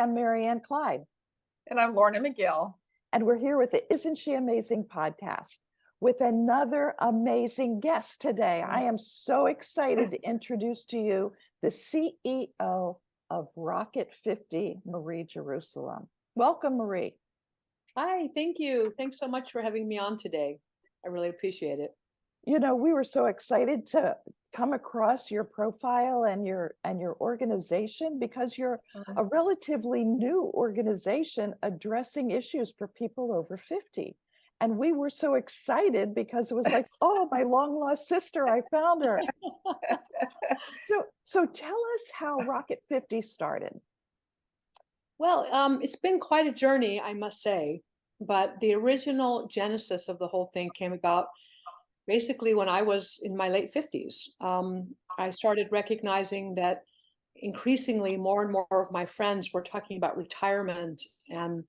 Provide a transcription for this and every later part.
I'm Marianne Clyde, And I'm Lorna McGill. and we're here with the Isn't She Amazing podcast with another amazing guest today. I am so excited to introduce to you the CEO of Rocket50, Marie Jerusalem. Welcome, Marie. Hi, thank you. Thanks so much for having me on today. I really appreciate it. You know, we were so excited to come across your profile and your organization because you're a relatively new organization addressing issues for people over 50. And we were so excited because it was like, oh, my long lost sister, I found her. So tell us how Rocket50 started. Well, it's been quite a journey, I must say, but the original genesis of the whole thing came about basically when I was in my late 50s. I started recognizing that increasingly more and more of my friends were talking about retirement, and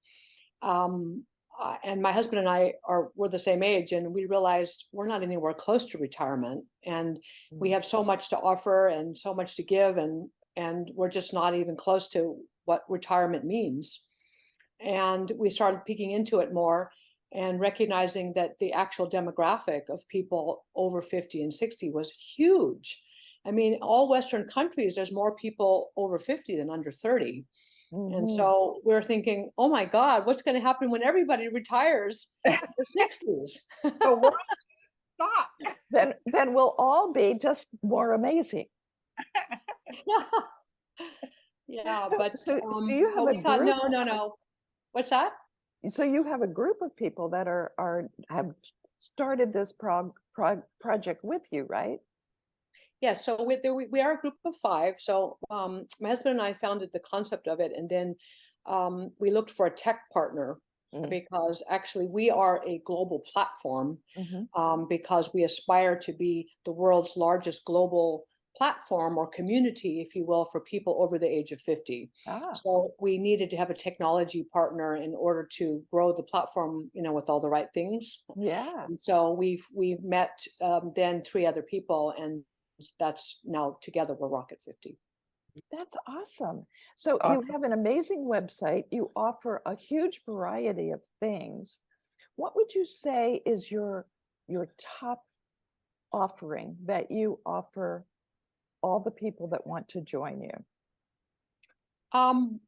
my husband and I were the same age, and we realized we're not anywhere close to retirement, and we have so much to offer and so much to give, and we're just not even close to what retirement means. And we started peeking into it more and recognizing that the actual demographic of people over 50 and 60 was huge. I mean, all Western countries, there's more people over 50 than under 30. And so we're thinking, oh my God, what's going to happen when everybody retires in their 60s? The world stop. Then we'll all be just more amazing. Yeah, So you have a group. No. What's that? So you have a group of people that have started this project with you, right? Yeah, so we are a group of 5. So my husband and I founded the concept of it, and then we looked for a tech partner because actually we are a global platform because we aspire to be the world's largest global platform or community, if you will, for people over the age of 50. So we needed to have a technology partner in order to grow the platform, with all the right things. Yeah. And so we've met then 3 other people, and that's now together we're Rocket50. That's awesome. So Awesome. You have an amazing website. You offer a huge variety of things. What would you say is your top offering that you offer all the people that want to join you?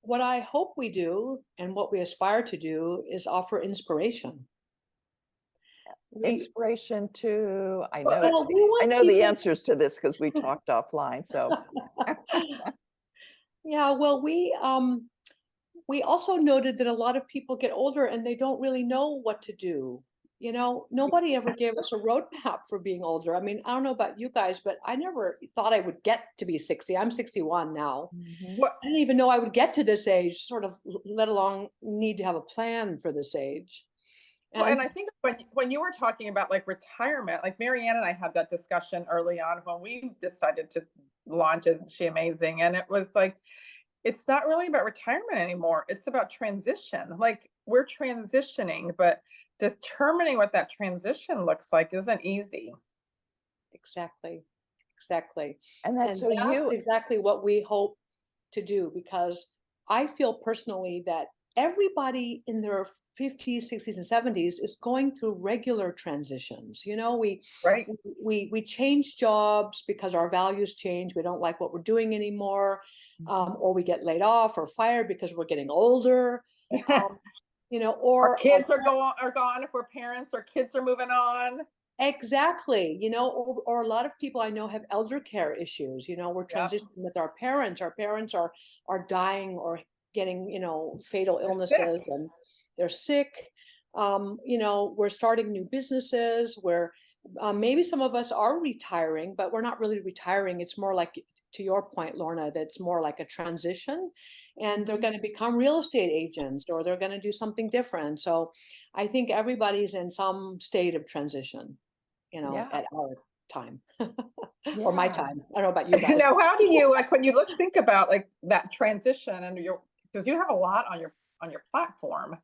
What I hope we do and what we aspire to do is offer inspiration. Inspiration to, I know, Well, I know the answers to this because we talked offline. So yeah, well, we also noted that a lot of people get older and they don't really know what to do. Nobody ever gave us a roadmap for being older. I mean, I don't know about you guys, but I never thought I would get to be 60. I'm 61 now. I didn't even know I would get to this age, sort of, let alone need to have a plan for this age. And I think when you were talking about like retirement, like Marianne and I had that discussion early on when we decided to launch Isn't She Amazing? And it was like, it's not really about retirement anymore. It's about transition. Like we're transitioning, but determining what that transition looks like isn't easy. Exactly. and that's exactly what we hope to do, because I feel personally that everybody in their 50s, 60s, and 70s is going through regular transitions. We change jobs because our values change. We don't like what we're doing anymore, or we get laid off or fired because we're getting older. Or our kids are gone if we're parents, or kids are moving on. Exactly. Or a lot of people I know have elder care issues. We're transitioning with our parents. Our parents are dying or getting, fatal illnesses, and they're sick. We're starting new businesses where maybe some of us are retiring, but we're not really retiring. It's more like, to your point, Lorna, that's more like a transition, and they're going to become real estate agents, or they're going to do something different. So I think everybody's in some state of transition, at our time. Or my time. I don't know about you guys. Now, how do you, like, when you think about like that transition, and because you have a lot on your platform,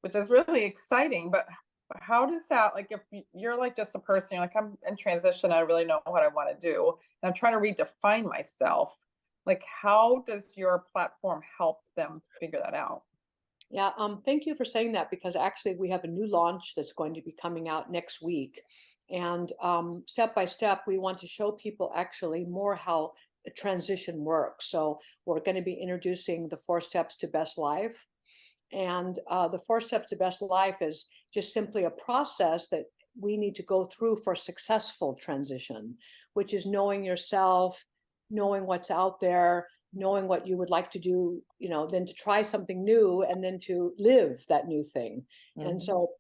which is really exciting, but how does that, like, if you're like just a person, you're like, I'm in transition, I really know what I want to do, and I'm trying to redefine myself. Like, how does your platform help them figure that out? Yeah, thank you for saying that because actually we have a new launch that's going to be coming out next week. And step by step, we want to show people actually more how a transition works. So we're going to be introducing the 4 steps to best life. And the 4 steps to best life is just simply a process that we need to go through for successful transition, which is knowing yourself, knowing what's out there, knowing what you would like to do, then to try something new and then to live that new thing. And Mhm. so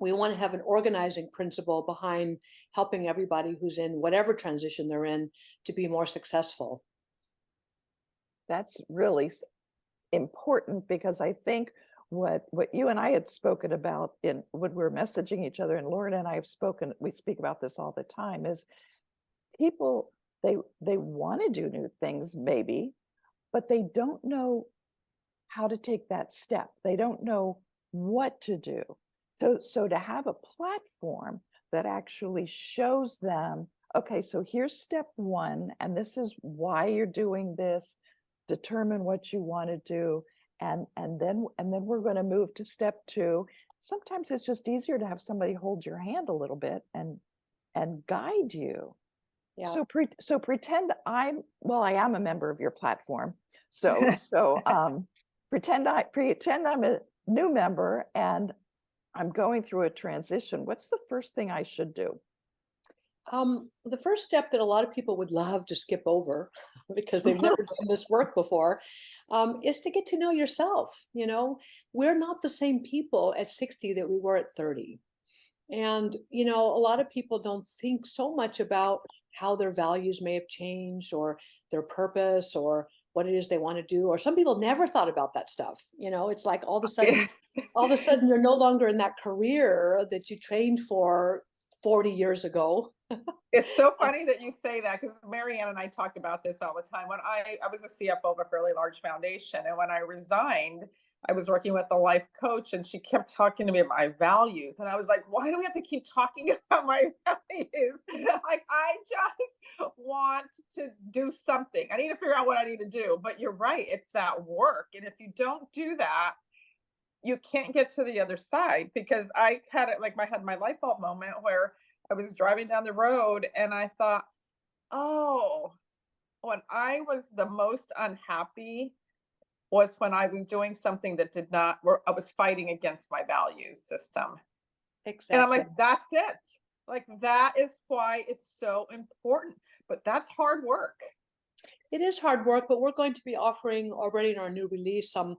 we want to have an organizing principle behind helping everybody who's in whatever transition they're in to be more successful. That's really important because I think what you and I had spoken about in when we were messaging each other, and Lauren and I have spoken, we speak about this all the time, is people, they want to do new things maybe, but they don't know how to take that step. They don't know what to do. So to have a platform that actually shows them, okay, so here's step one, and this is why you're doing this, determine what you want to do, and then we're going to move to step two. Sometimes it's just easier to have somebody hold your hand a little bit and guide you. Yeah. So pretend I am a member of your platform. So pretend I'm a new member and I'm going through a transition. What's the first thing I should do? The first step that a lot of people would love to skip over because they've never done this work before is to get to know yourself. We're not the same people at 60 that we were at 30. And, a lot of people don't think so much about how their values may have changed or their purpose or what it is they want to do. Or some people never thought about that stuff. It's like all of a sudden you're no longer in that career that you trained for 40 years ago. It's so funny that you say that because Marianne and I talk about this all the time. When I was a CFO of a fairly large foundation, and when I resigned, I was working with a life coach, and she kept talking to me about my values, and I was like, "Why do we have to keep talking about my values? Like, I just want to do something. I need to figure out what I need to do." But you're right; it's that work, and if you don't do that, you can't get to the other side. Because I had it like I had my light bulb moment where I was driving down the road and I thought, oh, when I was the most unhappy was when I was doing something that did not, where I was fighting against my values system. And I'm Exactly. like, that's it. Like, that is why it's so important. But that's hard work. It is hard work, but we're going to be offering already in our new release some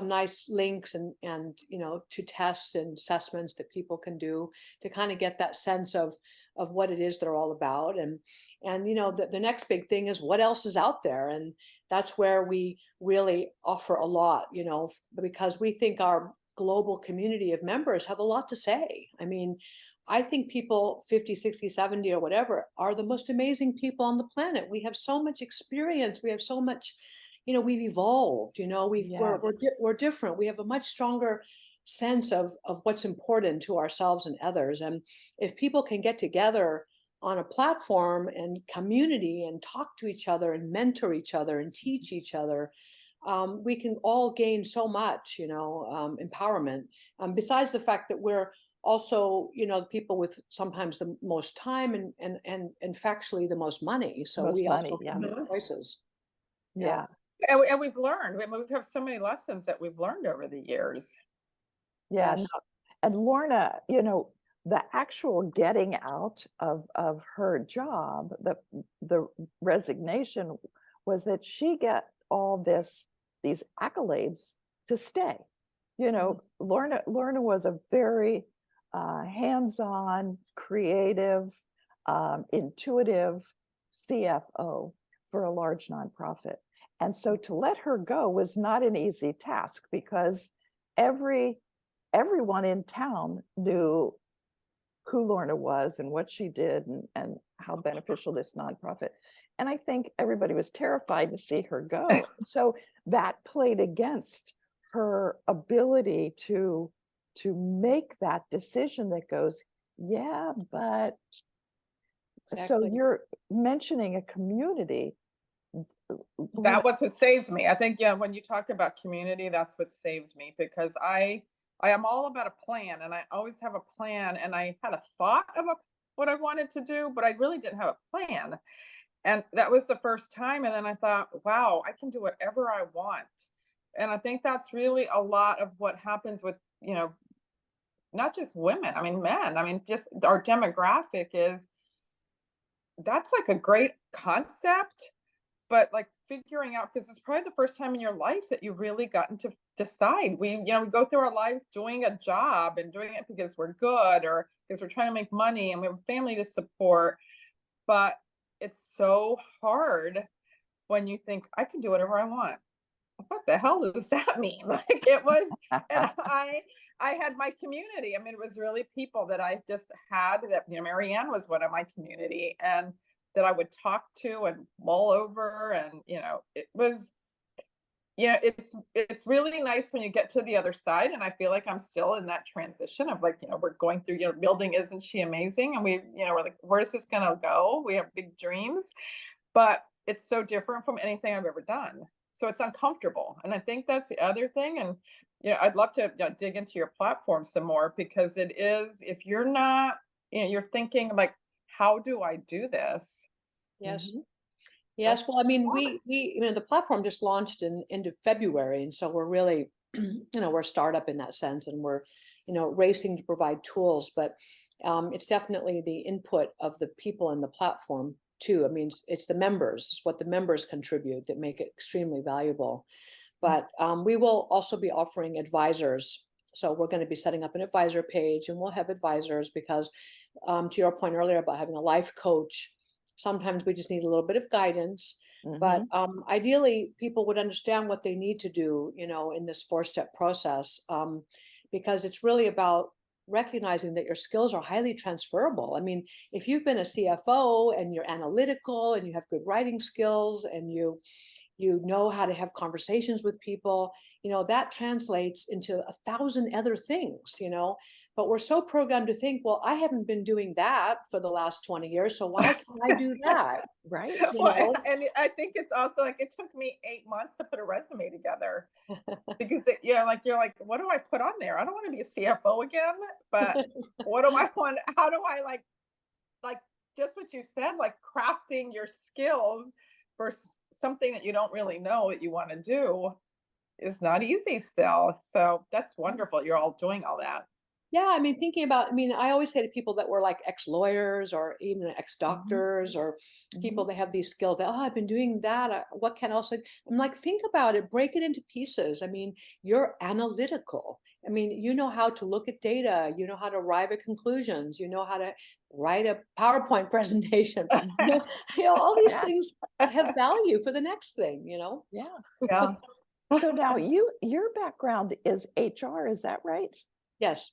nice links and to tests and assessments that people can do to kind of get that sense of what it is they're all about. And the next big thing is what else is out there. And that's where we really offer a lot, because we think our global community of members have a lot to say. I mean, I think people 50, 60, 70, or whatever are the most amazing people on the planet. We have so much experience. We have so much, we've evolved, Yeah. we're different. We have a much stronger sense of what's important to ourselves and others. And if people can get together on a platform and community and talk to each other and mentor each other and teach each other, we can all gain so much, empowerment. Besides the fact that we're also, people with sometimes the most time and factually the most money. So Most we money. also Yeah. can make choices. Yeah. Yeah. And we've learned, I mean, we have so many lessons that we've learned over the years. Yeah. No. Yes. And Lorna, the actual getting out of her job, the resignation was that she got all these accolades to stay. Lorna was a very hands-on, creative, intuitive CFO for a large nonprofit. And so to let her go was not an easy task because everyone in town knew who Lorna was and what she did and how beneficial this nonprofit. And I think everybody was terrified to see her go. So that played against her ability to make that decision that goes, yeah, but so Exactly. you're mentioning a community. That was what saved me. I think, yeah, when you talk about community, that's what saved me because I am all about a plan and I always have a plan and I had a thought of what I wanted to do, but I really didn't have a plan. And that was the first time. And then I thought, wow, I can do whatever I want. And I think that's really a lot of what happens with, not just women, I mean, men. I mean, just our demographic is that's like a great concept, but like figuring out because it's probably the first time in your life that you've really gotten to decide. We go through our lives doing a job and doing it because we're good or because we're trying to make money and we have a family to support. But it's so hard when you think I can do whatever I want. What the hell does that mean? Like it was, and I had my community. I mean, it was really people that I just had that, Marianne was one of my community and that I would talk to and mull over. And, it was, it's really nice when you get to the other side. And I feel like I'm still in that transition of like, we're going through, building Isn't She Amazing? And we're like, where's this going to go? We have big dreams, but it's so different from anything I've ever done. So it's uncomfortable. And I think that's the other thing. And, I'd love to dig into your platform some more because it is, if you're not, you're thinking like, how do I do this? Yes. Yes. Well, I mean, we the platform just launched in end of February. And so we're really, we're a startup in that sense and we're, racing to provide tools, but it's definitely the input of the people in the platform too. I mean, it's the members, it's what the members contribute that make it extremely valuable. But we will also be offering advisors. So we're going to be setting up an advisor page and we'll have advisors because to your point earlier about having a life coach, sometimes we just need a little bit of guidance. But ideally, people would understand what they need to do, in this 4-step process, because it's really about recognizing that your skills are highly transferable. I mean, if you've been a CFO and you're analytical and you have good writing skills and you know how to have conversations with people, that translates into 1,000 other things, but we're so programmed to think, well, I haven't been doing that for the last 20 years. So why can I do that? Right. Well, and I think it's also like, it took me 8 months to put a resume together because you're like, what do I put on there? I don't want to be a CFO again, but what do I want? How do I like just what you said, like crafting your skills for something that you don't really know that you want to do is not easy still. So that's wonderful. You're all doing all that. Yeah, I mean, I always say to people that were like ex-lawyers or even ex-doctors or people that have these skills that, I've been doing that. What can else? I'm like, think about it, break it into pieces. I mean, you're analytical. I mean, you know how to look at data, you know how to arrive at conclusions, you know how to write a PowerPoint presentation. All these things have value for the next thing, Yeah. Yeah. So now your background is HR, is that right? Yes.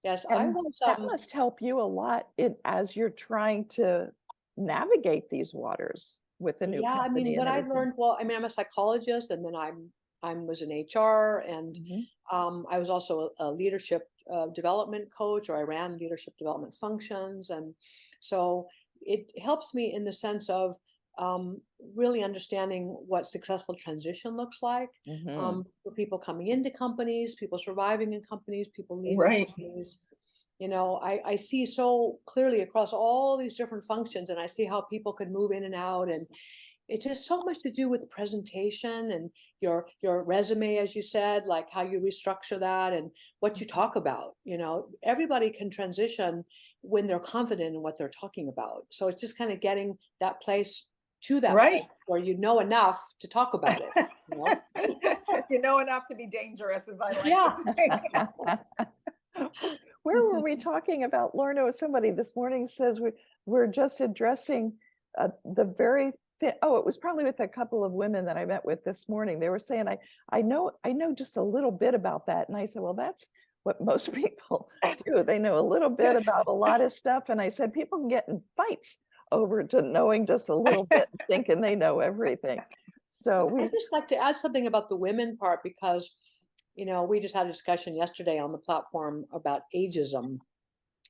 Yes, I And was. that must help you a lot as you're trying to navigate these waters with the new Yeah, I company mean, what and I everything. learned, well, I mean, I'm a psychologist and then I was in HR and I was also a leadership development coach, or I ran leadership development functions. And so it helps me in the sense of really understanding what successful transition looks like for people coming into companies, people surviving in companies, people leaving Right. companies. I see so clearly across all these different functions, and I see how people could move in and out, and it's just so much to do with the presentation and your resume, as you said, like how you restructure that and what you talk about. Everybody can transition when they're confident in what they're talking about. So it's just kind of getting that place to that Right. point where you know enough to talk about it. You know enough to be dangerous, as I like Yeah. to say. Where were we talking about, Lorna? Somebody this morning says we're just addressing the very it was probably with a couple of women that I met with this morning. They were saying, I know just a little bit about that. And I said, well, that's what most people do. They know a little bit about a lot of stuff. And I said, people can get in fights over to knowing just a little bit, thinking they know everything. So I'd just like to add something about the women part, because we just had a discussion yesterday on the platform about ageism.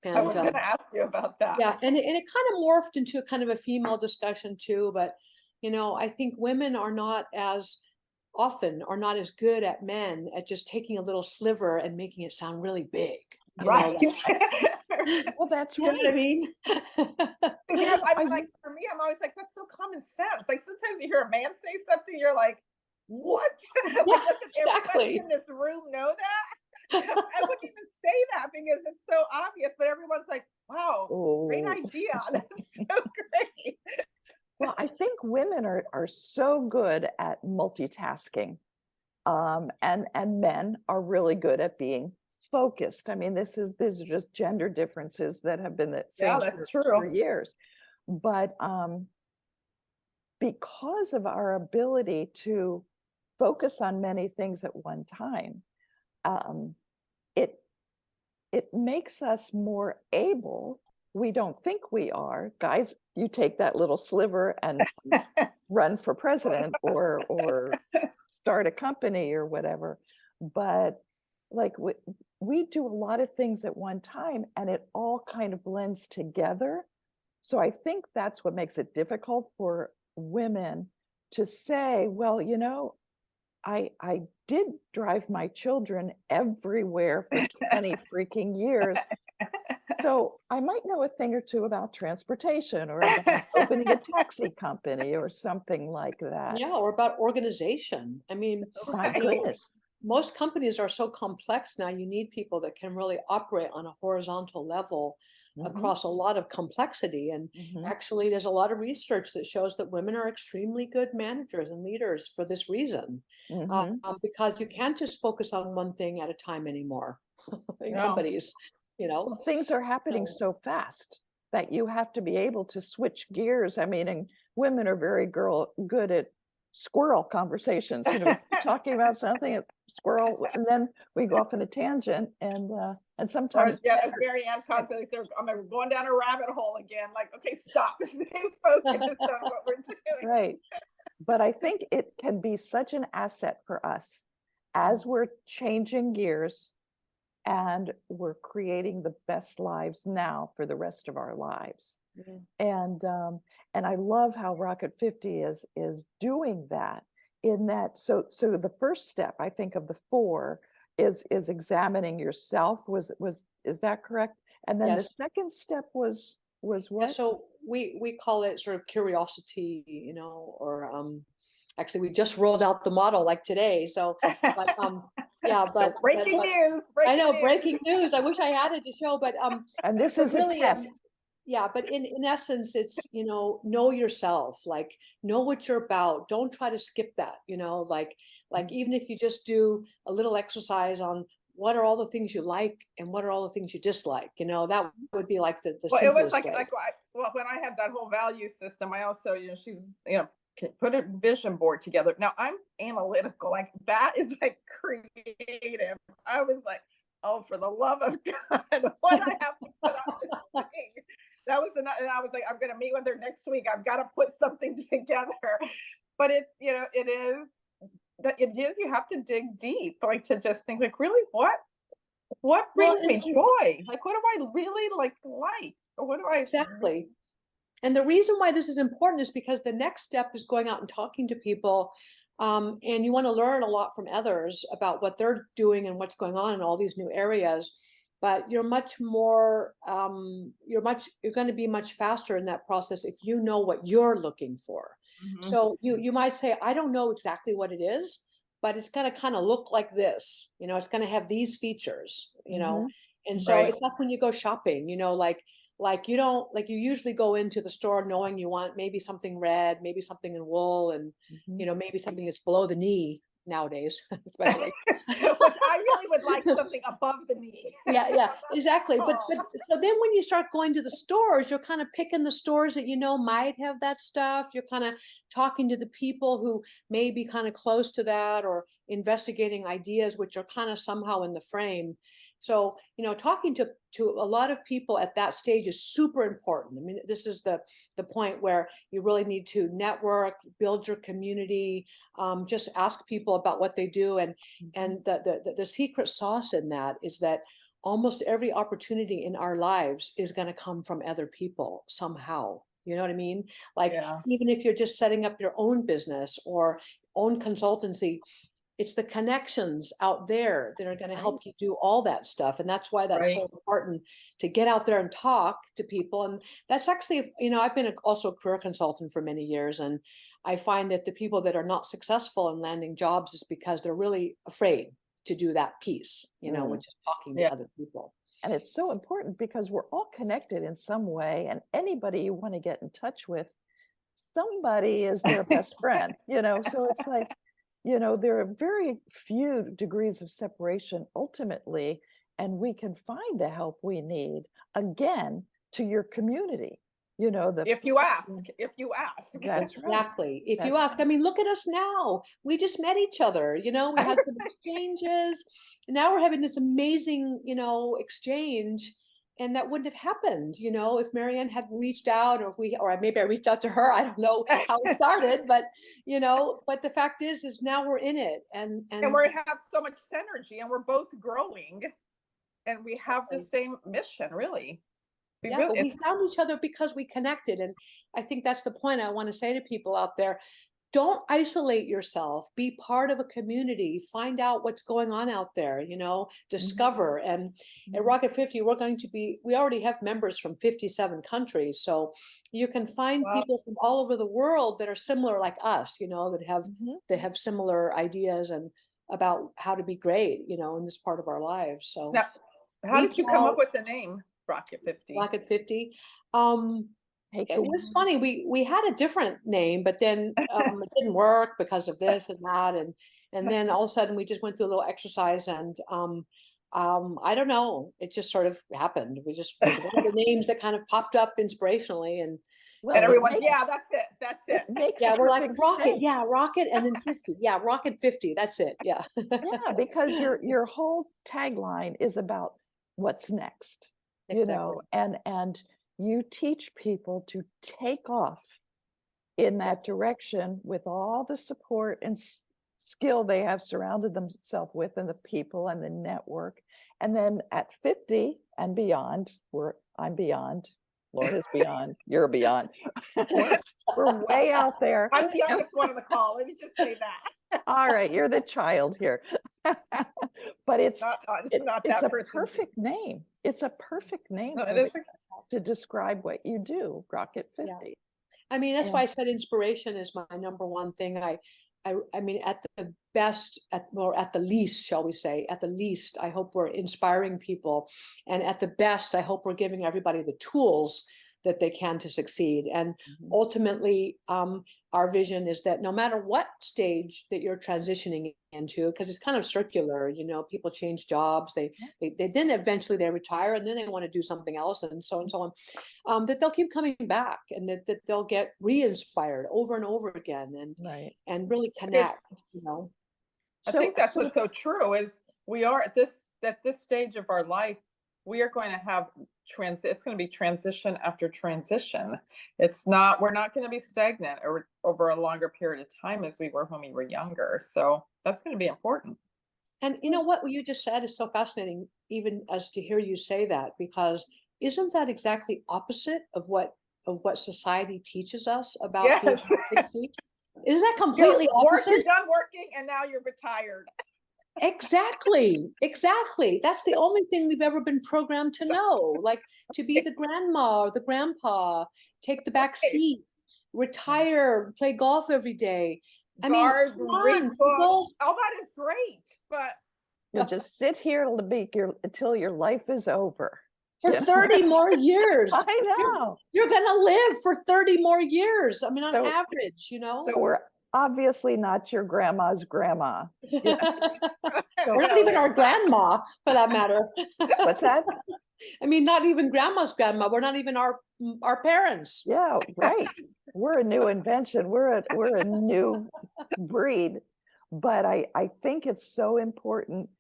And I was going to ask you about that. Yeah, and it kind of morphed into a kind of a female discussion too. But I think women are not as often are not as good at men at just taking a little sliver and making it sound really big. Right. Well, that's You know what I right. mean? 'Cause I'm I like, for me, I'm always like, that's so common sense. Like sometimes you hear a man say something, you're like, what? Yeah, Like, doesn't everybody exactly. in this room know that? I wouldn't even say that because it's so obvious, but everyone's like, wow, great Oh, idea. That's so great. well, I think women are so good at multitasking. And men are really good at being focused. I mean, these are just gender differences that have been the Yeah, same that's for true. years. But because of our ability to focus on many things at one time, um, it it makes us more able. We don't think we are. Guys, you take that little sliver and run for president or start a company or whatever. But like we do a lot of things at one time and it all kind of blends together. So I think that's what makes it difficult for women to say, well, I did drive my children everywhere for 20 freaking years. So I might know a thing or two about transportation or about opening a taxi company or something like that. Yeah, or about organization. I mean, My Right. goodness. most companies are so complex now, you need people that can really operate on a horizontal level Mhm, across a lot of complexity. And mhm, actually, there's a lot of research that shows that women are extremely good managers and leaders for this reason, mhm. because you can't just focus on one thing at a time anymore in No. companies, you know. Well, things are happening So, so fast that you have to be able to switch gears. I mean, and women are very good at squirrel conversations, talking about something, a squirrel, and then we go off on a tangent and Or sometimes yeah, as better. Mary Ann constantly says, I'm going down a rabbit hole again. Like, okay, stop. Stay focused on what we're doing. Right. But I think it can be such an asset for us as we're changing gears and we're creating the best lives now for the rest of our lives. yeah. And I love how Rocket 50 is doing that in that. So the first step, I think, of the four is examining yourself. Is that correct? And then the Yes. second step was Yeah, what? so we call it sort of curiosity, or actually we just rolled out the model like today. So, but yeah, So breaking but news, I breaking know, news. breaking news. I wish I had it to show, And this but is a really, test. yeah, but in essence, it's, know yourself, like know what you're about. Don't try to skip that, like even if you just do a little exercise on what are all the things you like and what are all the things you dislike, that would be like the Well, it was simplest way. well, when I had that whole value system, I also, she was, put a vision board together. Now I'm analytical, like that is like creative. I was like, oh, for the love of God, what I have to put on this thing. That was enough. And I was like, I'm going to meet with her next week. I've got to put something together. But it's, it is that you have to dig deep, like to just think like, really, what Well, brings me joy? Like, what do I really like? Or what do I exactly. And the reason why this is important is because the next step is going out and talking to people. And you want to learn a lot from others about what they're doing and what's going on in all these new areas. But you're much more, you're going to be much faster in that process if you know what you're looking for. Mhm. So you might say, I don't know exactly what it is, but it's going to kind of look like this, it's going to have these features, Mhm. and so Right. it's like when you go shopping, like you don't, like you usually go into the store knowing you want maybe something red, maybe something in wool, and Mhm. maybe something that's below the knee nowadays, especially. Which I really would like something above the knee. Yeah, exactly. But Oh. so then when you start going to the stores, you're kind of picking the stores that might have that stuff. You're kind of talking to the people who may be kind of close to that, or investigating ideas which are kind of somehow in the frame. So, talking to a lot of people at that stage is super important. I mean, this is the point where you really need to network, build your community, just ask people about what they do, and the secret sauce in that is that almost every opportunity in our lives is going to come from other people somehow. You know what I mean? Like, Yeah. even if you're just setting up your own business or own consultancy, it's the connections out there that are going to help you do all that stuff. And that's why that's so important to get out there and talk to people. And that's actually, you know, I've been also a career consultant for many years. And I find that the people that are not successful in landing jobs is because they're really afraid to do that piece, you know, which is talking to other people. And it's so important because we're all connected in some way, and anybody you want to get in touch with, somebody is their best friend, you know? So it's like, you know, there are very few degrees of separation ultimately, and we can find the help we need, again, to your community, you know, If you ask. That's Exactly. right. If you ask, I mean, look at us now. We just met each other, you know, we had some exchanges. And now we're having this amazing, you know, exchange. And that wouldn't have happened, you know, if Marianne hadn't reached out, or if we, or maybe I reached out to her. I don't know how it started, but you know, but the fact is now we're in it, and we have so much synergy, and we're both growing, and we have the same mission, really. Yeah, but we found each other because we connected. And I think that's the point I want to say to people out there. Don't isolate yourself, be part of a community, find out what's going on out there, you know, discover. And at Rocket50, we already have members from 57 countries. So you can find people from all over the world that are similar like us, you know, that have similar ideas and about how to be great, you know, in this part of our lives. So now, how did you come up with the name Rocket50? Rocket50. It was funny. We had a different name, but then it didn't work because of this and that, and then all of a sudden we just went through a little exercise, and I don't know, it just sort of happened. We just one of the names that kind of popped up inspirationally, and everyone's that's it. We're like Rocket, Rocket, and then 50, Rocket50, that's it, yeah. Because your whole tagline is about what's next, you know, and you teach people to take off in that direction with all the support and skill they have surrounded themselves with, and the people and the network. And then at 50 and beyond, I'm beyond, Lord is beyond, you're beyond. We're way out there. I'm the youngest one on the call, let me just say that. All right, you're the child here. But it's a perfect name. It's a perfect name to describe what you do, Rocket50. Yeah. I mean, that's why I said inspiration is my number one thing. I mean, at the best, or at the least, shall we say, at the least, I hope we're inspiring people. And at the best, I hope we're giving everybody the tools that they can to succeed. And ultimately, our vision is that no matter what stage that you're transitioning into, because it's kind of circular, you know, people change jobs, they then eventually they retire, and then they want to do something else, and so on, that they'll keep coming back, and that they'll get re-inspired over and over again, and really connect, you know. I think that's what's so true is we are at this stage of our life, we are going to have it's going to be transition after transition. We're not going to be stagnant or over a longer period of time as we were when we were younger. So that's going to be important. And you know what you just said is so fascinating, even as to hear you say that, because isn't that exactly opposite of what society teaches us about being 60? Isn't that completely opposite? You're done working and now you're retired. Exactly. That's the only thing we've ever been programmed to know, like to be the grandma or the grandpa, take the back seat, retire, play golf every day. I mean, read books, all that is great, but you'll just sit here until your life is over. For 30 more years. I know. You're going to live for 30 more years. I mean, on average, you know. So we're obviously not your grandma's grandma. We're not even our grandma, for that matter. What's that? I mean, not even grandma's grandma. We're not even our parents. Yeah, right. We're a new invention. We're a new breed. But I think it's so important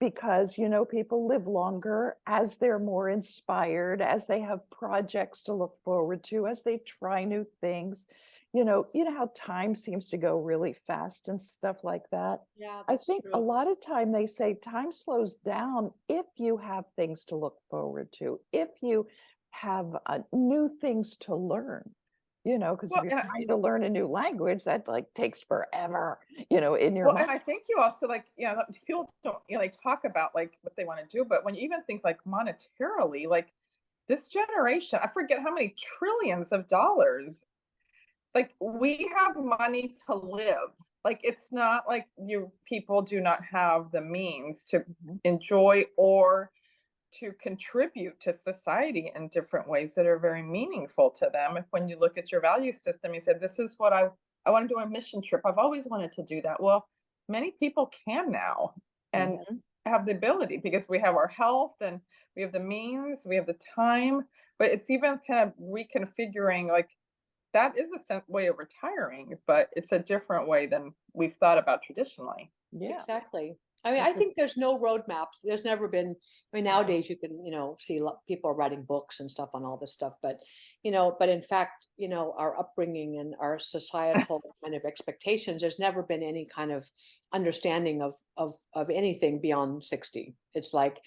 because, you know, people live longer as they're more inspired, as they have projects to look forward to, as they try new things. You know how time seems to go really fast and stuff like that. Yeah, I think a lot of time they say time slows down if you have things to look forward to, if you have new things to learn. you know, because if Well, you're and trying to learn a new language, that like takes forever, you know, in your well, mind. and I think you also like, people don't, like talk about like what they want to do, but when you even think like monetarily, like this generation, I forget how many trillions of dollars, like we have money to live. Like it's not like you people do not have the means to Mhm. enjoy or to contribute to society in different ways that are very meaningful to them. If when you look at your value system, you said, this is what I want to do a mission trip. I've always wanted to do that. Well, many people can now and Mhm. have the ability because we have our health and we have the means, we have the time, but it's even kind of reconfiguring like that is a way of retiring, but it's a different way than we've thought about traditionally. Yeah. Exactly. I mean, I That's a- think there's no roadmaps. There's never been, I mean, nowadays you can, see people are writing books and stuff on all this stuff, but, but in fact, our upbringing and our societal kind of expectations, there's never been any kind of understanding of anything beyond 60. It's like,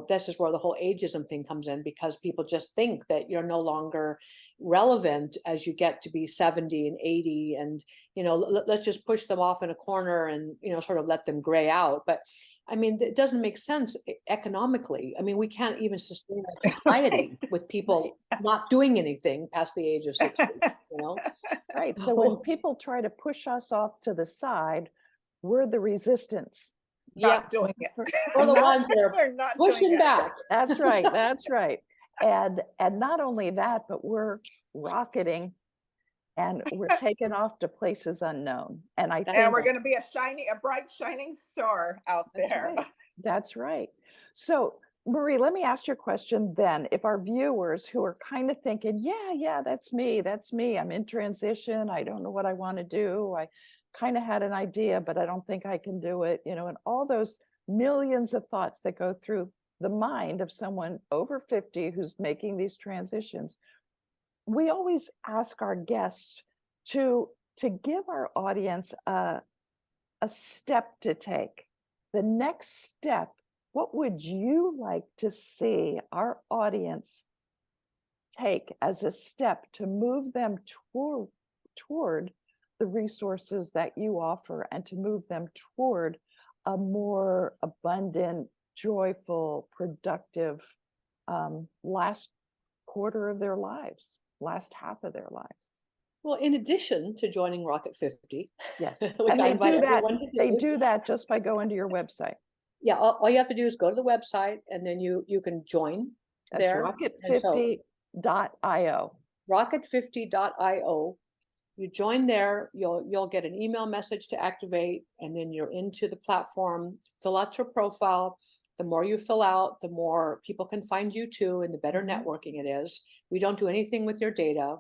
this is where the whole ageism thing comes in because people just think that you're no longer relevant as you get to be 70 and 80 and let's just push them off in a corner and sort of let them gray out. But I mean, it doesn't make sense economically. I mean, we can't even sustain a society with people not doing anything past the age of 60, Right. So when people try to push us off to the side, we're the resistance. Yeah, Not doing it. we're the Not- ones that are We're not pushing doing it. back. That's right. That's right. And not only that, but we're rocketing and we're taking off to places unknown. And I think And we're going to be a bright, shining star out that's there. right. That's right. So, Marie, let me ask you a question then. If our viewers who are kind of thinking, yeah, that's me. I'm in transition. I don't know what I want to do. I kind of had an idea, but I don't think I can do it, and all those millions of thoughts that go through the mind of someone over 50 who's making these transitions. We always ask our guests to give our audience a step to take. The next step, what would you like to see our audience take as a step to move them toward the resources that you offer and to move them toward a more abundant, joyful, productive last quarter of their lives, last half of their lives? Well, in addition to joining Rocket 50, Yes. which And I they invite do that. everyone to They do. do that just by going to your website. Yeah, all you have to do is go to the website and then you can join That's there. And so rocket50.io. rocket50.io. You join there, you'll get an email message to activate, and then you're into the platform, fill out your profile. The more you fill out, the more people can find you too, and the better networking it is. We don't do anything with your data.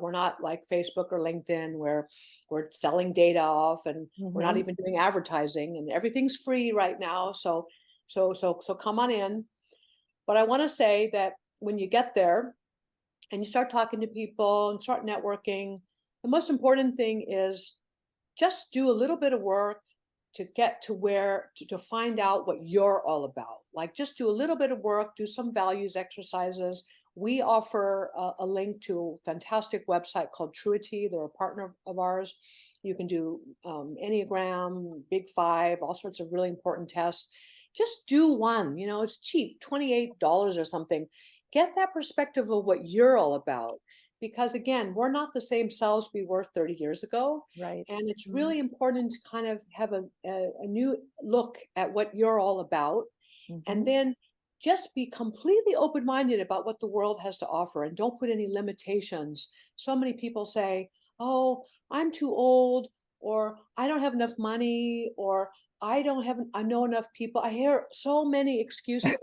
We're not like Facebook or LinkedIn where we're selling data off, and we're not even doing advertising, and everything's free right now. So come on in. But I want to say that when you get there and you start talking to people and start networking, the most important thing is just do a little bit of work to get to where to find out what you're all about. Like just do a little bit of work, do some values exercises. We offer a link to a fantastic website called Truity. They're a partner of ours. You can do Enneagram, Big Five, all sorts of really important tests. Just do one, it's cheap, $28 or something. Get that perspective of what you're all about. Because again, we're not the same selves we were 30 years ago. Right. And it's really important to kind of have a new look at what you're all about. And then just be completely open-minded about what the world has to offer and don't put any limitations. So many people say, oh, I'm too old, or I don't have enough money, or I know enough people. I hear so many excuses.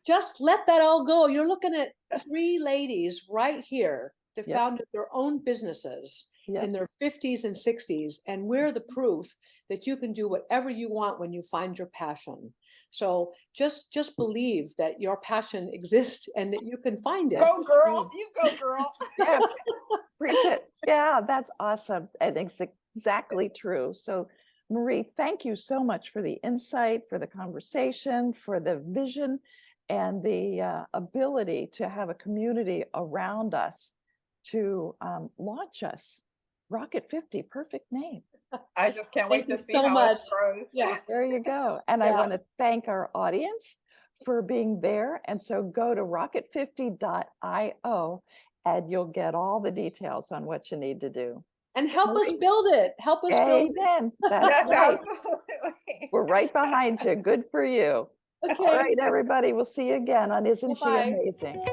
Just let that all go. You're looking at three ladies right here that founded their own businesses in their 50s and 60s. And we're the proof that you can do whatever you want when you find your passion. So just believe that your passion exists and that you can find it. Go girl, you go girl. Yeah, preach it. Yeah, that's awesome. And it's exactly true. So Marie, thank you so much for the insight, for the conversation, for the vision, and the ability to have a community around us to launch us. Rocket50, perfect name. I just can't Thank wait you to see so how much. it grows. Yeah. There you go. And I Yeah. want to thank our audience for being there. And so go to rocket50.io and you'll get all the details on what you need to do. And help us Great. build it. Help us build it. Amen. That's Yes, right. absolutely. We're right behind you. Good for you. All Okay. right, everybody. We'll see you again on Isn't She Bye-bye. Amazing?